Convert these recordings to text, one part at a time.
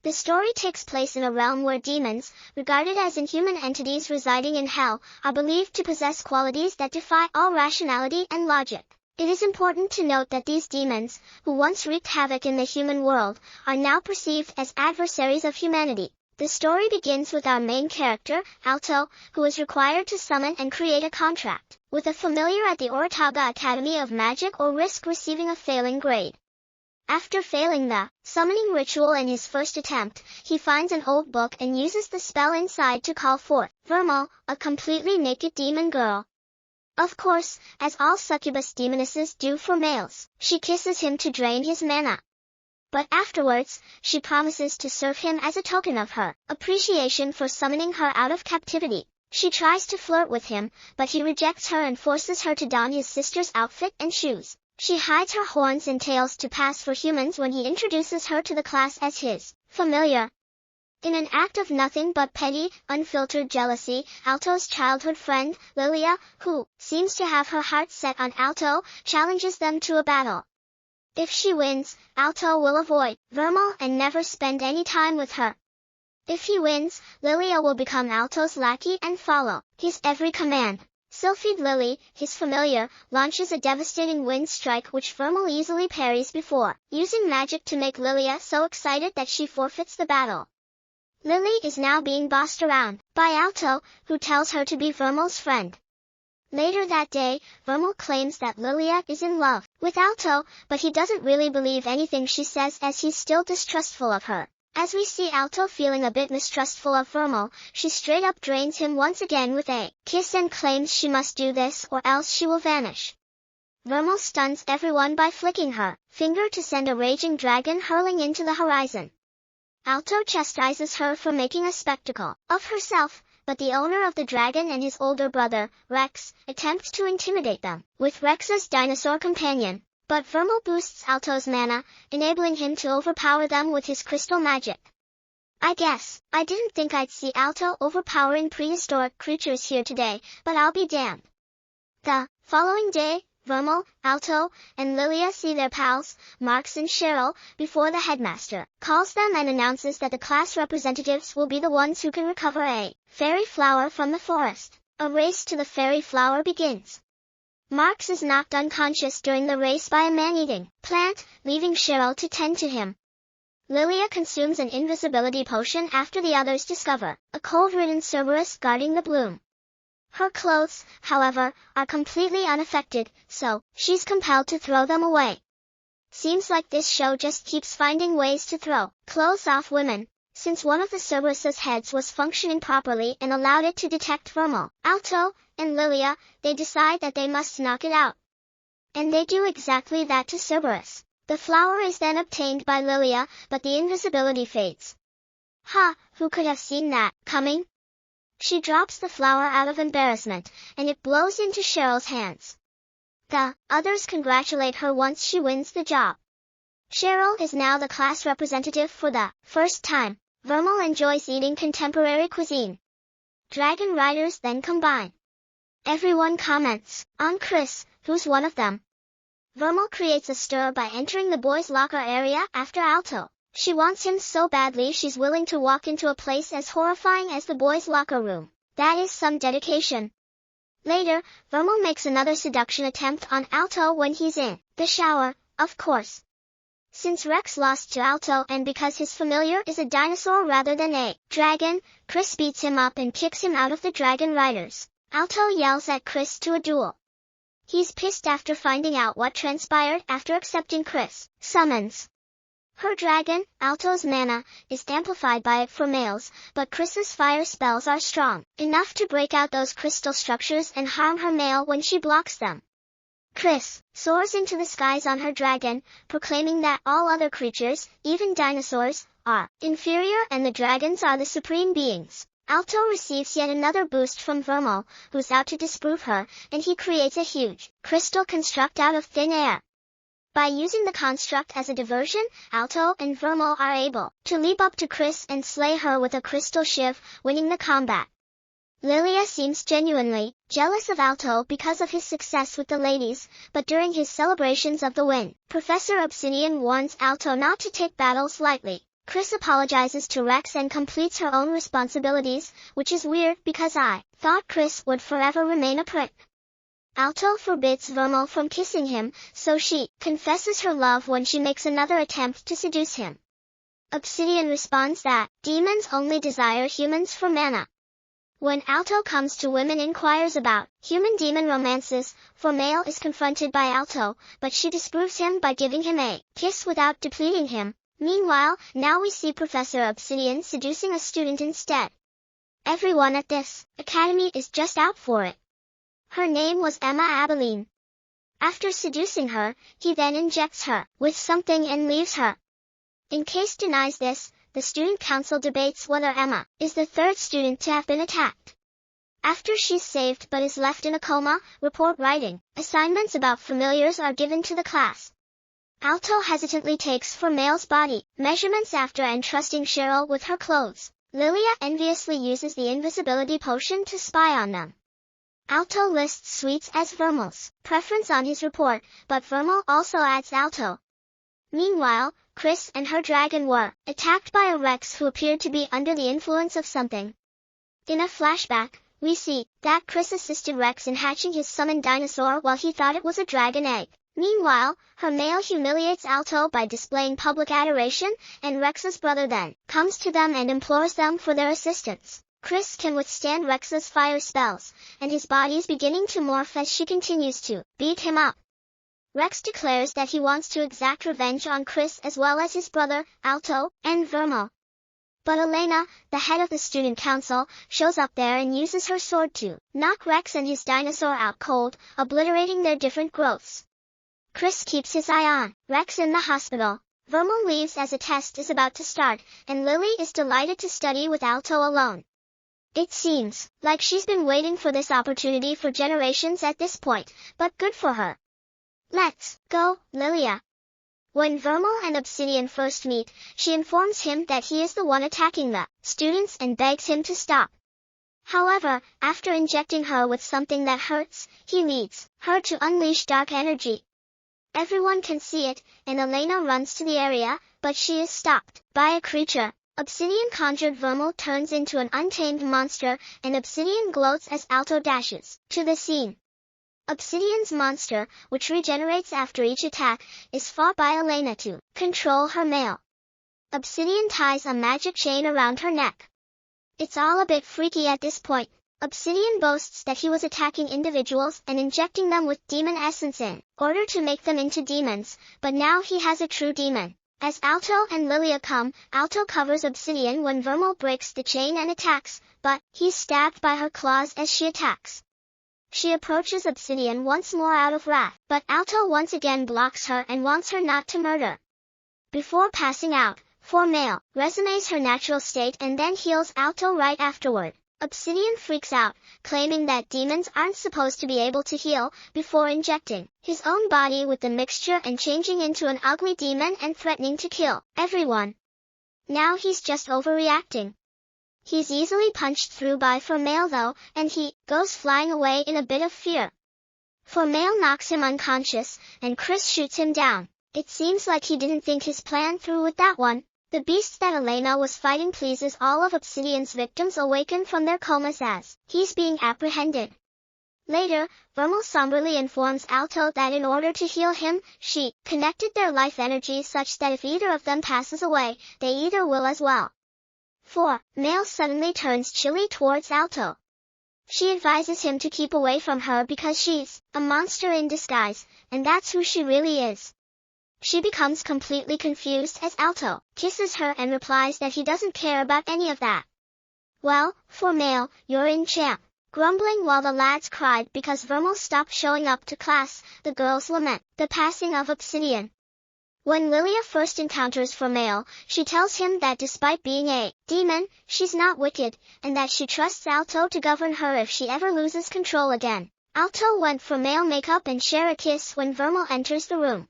The story takes place in a realm where demons, regarded as inhuman entities residing in hell, are believed to possess qualities that defy all rationality and logic. It is important to note that these demons, who once wreaked havoc in the human world, are now perceived as adversaries of humanity. The story begins with our main character, Alto, who is required to summon and create a contract with a familiar at the Orotava Academy of Magic or risk receiving a failing grade. After failing the summoning ritual in his first attempt, he finds an old book and uses the spell inside to call forth Vermal, a completely naked demon girl. Of course, as all succubus demonesses do for males, she kisses him to drain his mana. But afterwards, she promises to serve him as a token of her appreciation for summoning her out of captivity. She tries to flirt with him, but he rejects her and forces her to don his sister's outfit and shoes. She hides her horns and tails to pass for humans when he introduces her to the class as his familiar. In an act of nothing but petty, unfiltered jealousy, Alto's childhood friend, Lilia, who seems to have her heart set on Alto, challenges them to a battle. If she wins, Alto will avoid Vermal and never spend any time with her. If he wins, Lilia will become Alto's lackey and follow his every command. Sylphid Lily, his familiar, launches a devastating wind strike which Vermal easily parries before using magic to make Lilia so excited that she forfeits the battle. Lily is now being bossed around by Alto, who tells her to be Vermal's friend. Later that day, Vermal claims that Lilia is in love with Alto, but he doesn't really believe anything she says as he's still distrustful of her. As we see Alto feeling a bit mistrustful of Vermal, she straight up drains him once again with a kiss and claims she must do this or else she will vanish. Vermal stuns everyone by flicking her finger to send a raging dragon hurling into the horizon. Alto chastises her for making a spectacle of herself, but the owner of the dragon and his older brother, Rex, attempt to intimidate them with Rex's dinosaur companion. But Vermal boosts Alto's mana, enabling him to overpower them with his crystal magic. I guess I didn't think I'd see Alto overpowering prehistoric creatures here today, but I'll be damned. The following day, Vermal, Alto, and Lilia see their pals, Marx and Cheryl, before the headmaster calls them and announces that the class representatives will be the ones who can recover a fairy flower from the forest. A race to the fairy flower begins. Marx is knocked unconscious during the race by a man-eating plant, leaving Cheryl to tend to him. Lilia consumes an invisibility potion after the others discover a cold-ridden Cerberus guarding the bloom. Her clothes, however, are completely unaffected, so she's compelled to throw them away. Seems like this show just keeps finding ways to throw clothes off women, since one of the Cerberus's heads was functioning properly and allowed it to detect Vermal, Alto, and Lilia. They decide that they must knock it out. And they do exactly that to Cerberus. The flower is then obtained by Lilia, but the invisibility fades. Ha, who could have seen that coming? She drops the flower out of embarrassment, and it blows into Cheryl's hands. The others congratulate her once she wins the job. Cheryl is now the class representative for the first time. Vermal enjoys eating contemporary cuisine. Dragon riders then combine. Everyone comments on Chris, who's one of them. Vermal creates a stir by entering the boys' locker area after Alto. She wants him so badly she's willing to walk into a place as horrifying as the boys' locker room. That is some dedication. Later, Vermal makes another seduction attempt on Alto when he's in the shower, of course. Since Rex lost to Alto and because his familiar is a dinosaur rather than a dragon, Chris beats him up and kicks him out of the Dragon Riders. Alto yells at Chris to a duel. He's pissed after finding out what transpired after accepting Chris' summons. Her dragon, Alto's mana, is amplified by it for males, but Chris's fire spells are strong enough to break out those crystal structures and harm her male when she blocks them. Chris soars into the skies on her dragon, proclaiming that all other creatures, even dinosaurs, are inferior and the dragons are the supreme beings. Alto receives yet another boost from Vermal, who's out to disprove her, and he creates a huge crystal construct out of thin air. By using the construct as a diversion, Alto and Vermal are able to leap up to Chris and slay her with a crystal shiv, winning the combat. Lilia seems genuinely jealous of Alto because of his success with the ladies, but during his celebrations of the win, Professor Obsidian warns Alto not to take battles lightly. Chris apologizes to Rex and completes her own responsibilities, which is weird because I thought Chris would forever remain a prick. Alto forbids Vermal from kissing him, so she confesses her love when she makes another attempt to seduce him. Obsidian responds that demons only desire humans for mana. When Alto comes to women inquires about human-demon romances, Vermal is confronted by Alto, but she disproves him by giving him a kiss without depleting him. Meanwhile, now we see Professor Obsidian seducing a student instead. Everyone at this academy is just out for it. Her name was Emma Abilene. After seducing her, he then injects her with something and leaves her. In case denies this, the student council debates whether Emma is the third student to have been attacked. After she's saved but is left in a coma, report writing assignments about familiars are given to the class. Alto hesitantly takes Vermal's body measurements after entrusting Cheryl with her clothes. Lilia enviously uses the invisibility potion to spy on them. Alto lists sweets as Vermal's preference on his report, but Vermal also adds Alto. Meanwhile, Chris and her dragon were attacked by a Rex who appeared to be under the influence of something. In a flashback, we see that Chris assisted Rex in hatching his summoned dinosaur while he thought it was a dragon egg. Meanwhile, her male humiliates Alto by displaying public adoration, and Rex's brother then comes to them and implores them for their assistance. Chris can withstand Rex's fire spells, and his body's beginning to morph as she continues to beat him up. Rex declares that he wants to exact revenge on Chris as well as his brother, Alto, and Vermal. But Elena, the head of the student council, shows up there and uses her sword to knock Rex and his dinosaur out cold, obliterating their different growths. Chris keeps his eye on Rex in the hospital. Vermal leaves as a test is about to start, and Lily is delighted to study with Alto alone. It seems like she's been waiting for this opportunity for generations at this point, but good for her. Let's go, Lilia. When Vermal and Obsidian first meet, she informs him that he is the one attacking the students and begs him to stop. However, after injecting her with something that hurts, he leads her to unleash dark energy. Everyone can see it, and Elena runs to the area, but she is stopped by a creature. Obsidian conjured Vermal turns into an untamed monster, and Obsidian gloats as Alto dashes to the scene. Obsidian's monster, which regenerates after each attack, is fought by Elena to control her male. Obsidian ties a magic chain around her neck. It's all a bit freaky at this point. Obsidian boasts that he was attacking individuals and injecting them with demon essence in order to make them into demons, but now he has a true demon. As Alto and Lilia come, Alto covers Obsidian when Vermal breaks the chain and attacks, but he's stabbed by her claws as she attacks. She approaches Obsidian once more out of wrath, but Alto once again blocks her and wants her not to murder. Before passing out, Vermal resumes her natural state and then heals Alto right afterward. Obsidian freaks out, claiming that demons aren't supposed to be able to heal, before injecting his own body with the mixture and changing into an ugly demon and threatening to kill everyone. Now he's just overreacting. He's easily punched through by Vermal though, and he goes flying away in a bit of fear. Vermal knocks him unconscious, and Chris shoots him down. It seems like he didn't think his plan through with that one. The beast that Elena was fighting pleases all of Obsidian's victims awaken from their comas as he's being apprehended. Later, Vermal somberly informs Alto that in order to heal him, she connected their life energy such that if either of them passes away, they either will as well. Vermal suddenly turns chilly towards Alto. She advises him to keep away from her because she's a monster in disguise, and that's who she really is. She becomes completely confused as Alto kisses her and replies that he doesn't care about any of that. Well, Vermal, you're in champ. Grumbling while the lads cried because Vermal stopped showing up to class, the girls lament the passing of Obsidian. When Lilia first encounters Vermal, she tells him that despite being a demon, she's not wicked, and that she trusts Alto to govern her if she ever loses control again. Alto went Vermal makeup and share a kiss when Vermal enters the room.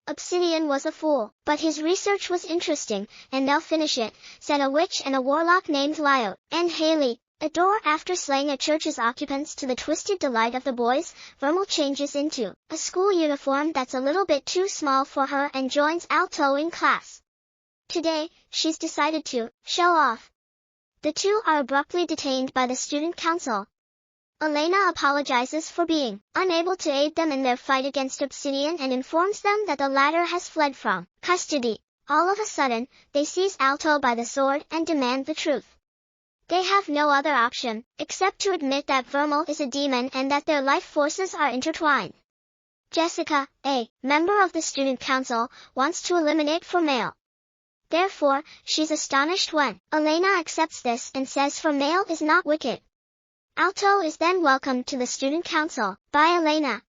Obsidian was a fool, but his research was interesting, and they'll finish it, said a witch and a warlock named Lyot and Haley. Adore after slaying a church's occupants to the twisted delight of the boys, Vermal changes into a school uniform that's a little bit too small for her and joins Alto in class. Today, she's decided to show off. The two are abruptly detained by the student council. Elena apologizes for being unable to aid them in their fight against Obsidian and informs them that the latter has fled from custody. All of a sudden, they seize Alto by the sword and demand the truth. They have no other option, except to admit that Vermal is a demon and that their life forces are intertwined. Jessica, a member of the student council, wants to eliminate Vermal. Therefore, she's astonished when Elena accepts this and says Vermal is not wicked. Alto is then welcomed to the student council by Elena.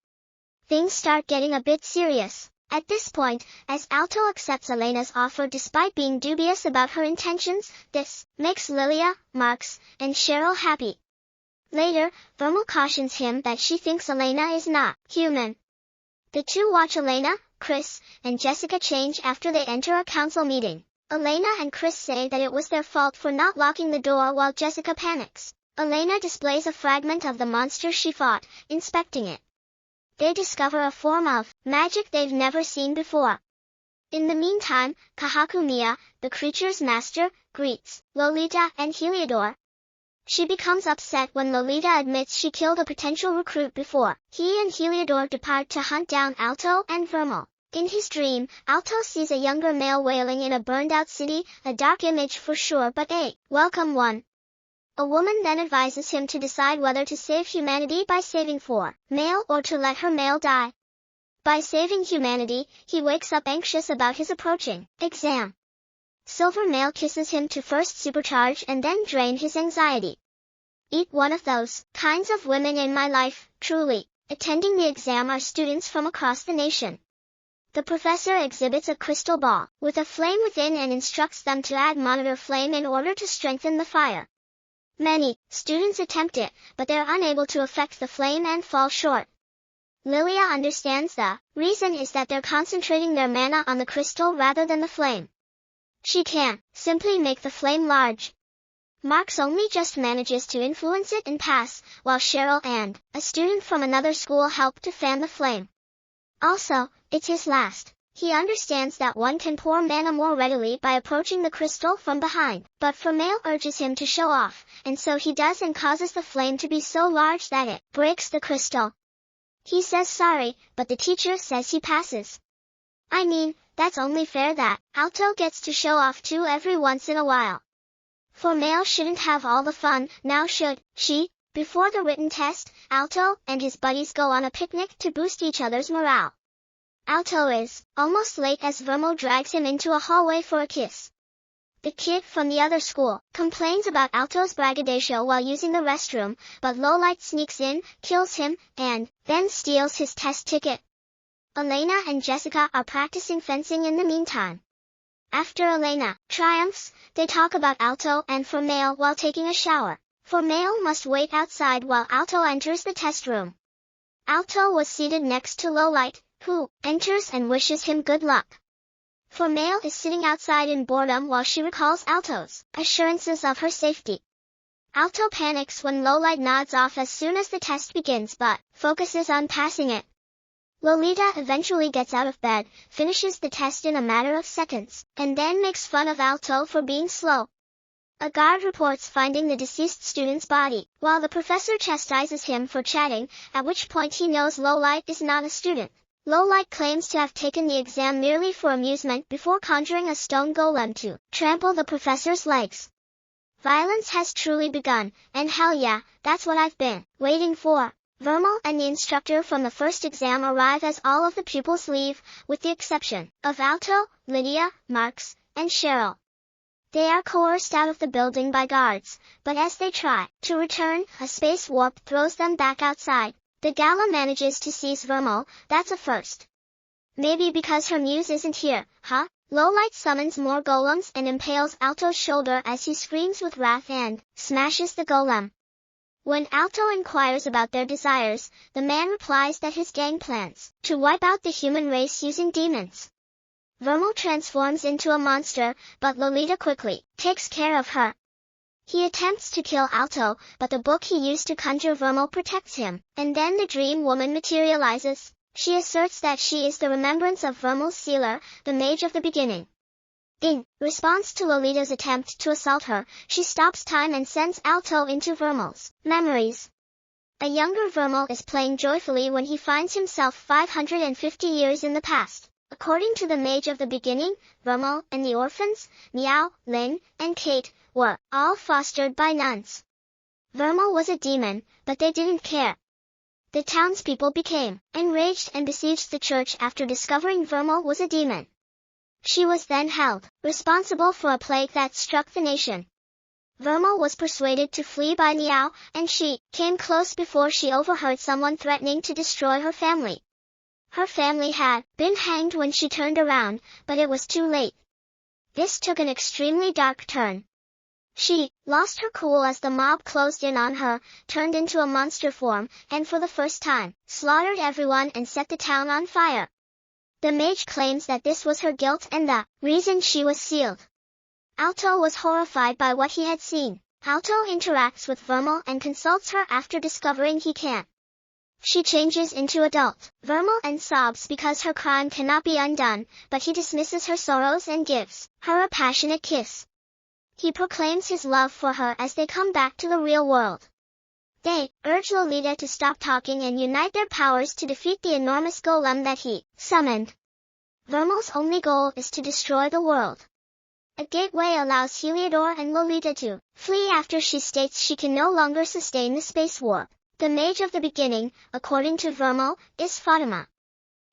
Things start getting a bit serious. At this point, as Alto accepts Elena's offer despite being dubious about her intentions, this makes Lilia, Marx, and Cheryl happy. Later, Vermal cautions him that she thinks Elena is not human. The two watch Elena, Chris, and Jessica change after they enter a council meeting. Elena and Chris say that it was their fault for not locking the door while Jessica panics. Elena displays a fragment of the monster she fought, inspecting it. They discover a form of magic they've never seen before. In the meantime, Kahakumiya, the creature's master, greets Lolita and Heliodor. She becomes upset when Lolita admits she killed a potential recruit before he and Heliodor depart to hunt down Alto and Vermal. In his dream, Alto sees a younger male wailing in a burned-out city, a dark image for sure but a welcome one. A woman then advises him to decide whether to save humanity by saving Vermal or to let Vermal die. By saving humanity, he wakes up anxious about his approaching exam. Silver Male kisses him to first supercharge and then drain his anxiety. Eat one of those kinds of women in my life, truly. Attending the exam are students from across the nation. The professor exhibits a crystal ball with a flame within and instructs them to add monitor flame in order to strengthen the fire. Many students attempt it, but they're unable to affect the flame and fall short. Lilia understands the reason is that they're concentrating their mana on the crystal rather than the flame. She can't simply make the flame large. Marx only just manages to influence it and pass, while Cheryl and a student from another school help to fan the flame. Also, it's his last. He understands that one can pour mana more readily by approaching the crystal from behind, but Vermal urges him to show off, and so he does and causes the flame to be so large that it breaks the crystal. He says sorry, but the teacher says he passes. I mean, that's only fair that Alto gets to show off too every once in a while. Vermal shouldn't have all the fun, now should she? Before the written test, Alto and his buddies go on a picnic to boost each other's morale. Alto is almost late as Vermal drags him into a hallway for a kiss. The kid from the other school complains about Alto's braggadocio while using the restroom, but Lowlight sneaks in, kills him, and then steals his test ticket. Elena and Jessica are practicing fencing in the meantime. After Elena triumphs, they talk about Alto and Vermal while taking a shower. Vermal must wait outside while Alto enters the test room. Alto was seated next to Lowlight, who enters and wishes him good luck. Vermal is sitting outside in boredom while she recalls Alto's assurances of her safety. Alto panics when Lowlight nods off as soon as the test begins but focuses on passing it. Lolita eventually gets out of bed, finishes the test in a matter of seconds, and then makes fun of Alto for being slow. A guard reports finding the deceased student's body, while the professor chastises him for chatting, at which point he knows Lowlight is not a student. Lowlight claims to have taken the exam merely for amusement before conjuring a stone golem to trample the professor's legs. Violence has truly begun, and hell yeah, that's what I've been waiting for. Vermal and the instructor from the first exam arrive as all of the pupils leave, with the exception of Alto, Lydia, Marx, and Cheryl. They are coerced out of the building by guards, but as they try to return, a space warp throws them back outside. The gala manages to seize Vermal, that's a first. Maybe because her muse isn't here, huh? Lowlight summons more golems and impales Alto's shoulder as he screams with wrath and smashes the golem. When Alto inquires about their desires, the man replies that his gang plans to wipe out the human race using demons. Vermal transforms into a monster, but Lolita quickly takes care of her. He attempts to kill Alto, but the book he used to conjure Vermal protects him, and then the dream woman materializes. She asserts that she is the remembrance of Vermal's sealer, the mage of the beginning. In response to Lolita's attempt to assault her, she stops time and sends Alto into Vermal's memories. A younger Vermal is playing joyfully when he finds himself 550 years in the past. According to the Mage of the Beginning, Vermal and the orphans, Miao, Lin, and Kate, were all fostered by nuns. Vermal was a demon, but they didn't care. The townspeople became enraged and besieged the church after discovering Vermal was a demon. She was then held responsible for a plague that struck the nation. Vermal was persuaded to flee by Miao, and she came close before she overheard someone threatening to destroy her family. Her family had been hanged when she turned around, but it was too late. This took an extremely dark turn. She lost her cool as the mob closed in on her, turned into a monster form, and for the first time, slaughtered everyone and set the town on fire. The mage claims that this was her guilt and the reason she was sealed. Alto was horrified by what he had seen. Alto interacts with Vermal and consults her after discovering he can't. She changes into adult Vermal and sobs because her crime cannot be undone, but he dismisses her sorrows and gives her a passionate kiss. He proclaims his love for her as they come back to the real world. They urge Lolita to stop talking and unite their powers to defeat the enormous golem that he summoned. Vermal's only goal is to destroy the world. A gateway allows Heliodor and Lolita to flee after she states she can no longer sustain the space warp. The Mage of the Beginning, according to Vermal, is Fatima.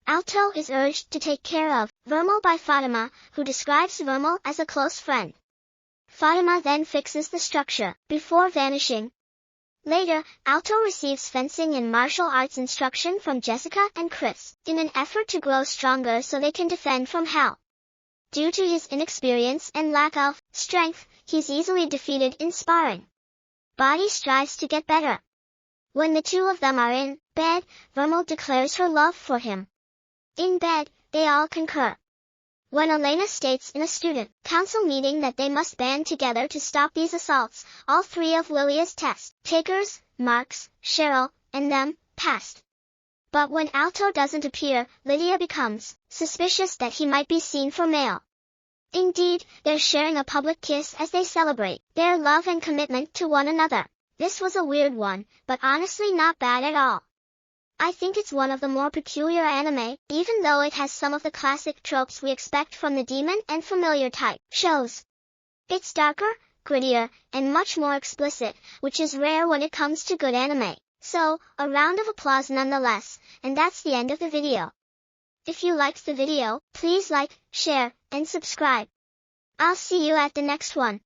Alto is urged to take care of Vermal by Fatima, who describes Vermal as a close friend. Fatima then fixes the structure, before vanishing. Later, Alto receives fencing and martial arts instruction from Jessica and Chris, in an effort to grow stronger so they can defend from hell. Due to his inexperience and lack of strength, he's easily defeated in sparring. Body strives to get better. When the two of them are in bed, Vermal declares her love for him. In bed, they all concur. When Elena states in a student council meeting that they must band together to stop these assaults, all three of Lilia's test takers, Marks, Cheryl, and them, passed. But when Alto doesn't appear, Lydia becomes suspicious that he might be seen for male. Indeed, they're sharing a public kiss as they celebrate their love and commitment to one another. This was a weird one, but honestly not bad at all. I think it's one of the more peculiar anime, even though it has some of the classic tropes we expect from the demon and familiar type shows. It's darker, grittier, and much more explicit, which is rare when it comes to good anime. So, a round of applause nonetheless, and that's the end of the video. If you liked the video, please like, share, and subscribe. I'll see you at the next one.